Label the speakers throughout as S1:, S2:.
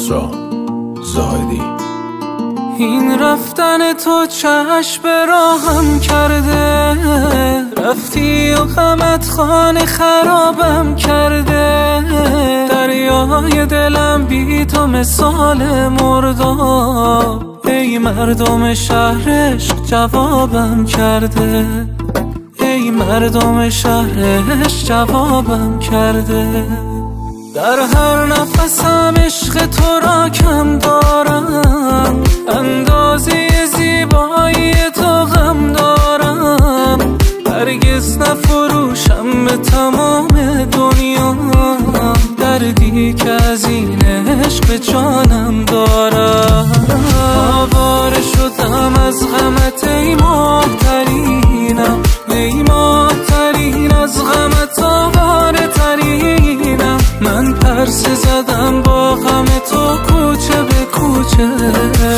S1: کسرا زاهدی.
S2: این رفتن تو چشم راهم کرده، رفتی و غمت خانه خرابم کرده. دریای دلم بی تو مثال مرداب، ای مردم شهر عشق جوابم کرده، ای مردم شهر عشق جوابم کرده. در هر نفسم عشق تو را کم دارم، اندازه زیبایی تو غم دارم. هرگز نفروشم به تمام دنیا دردی که از این عشق به جانم دارم. آواره شدم از غمت ای محترینم، ای محترین از غمت آواره ترینم. من پرسه زدم با غم تو کوچه به کوچه،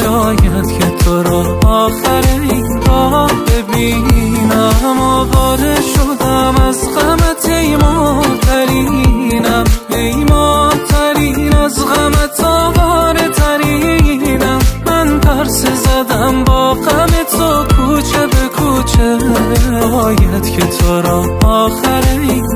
S2: شاید که تو را آخر این بار ببینم. آواره شدم از غمت ای محترینم، ای محترین از غمت آواره ترینم. من پرسه زدم با غم تو کوچه به کوچه، شاید که تو را آخر این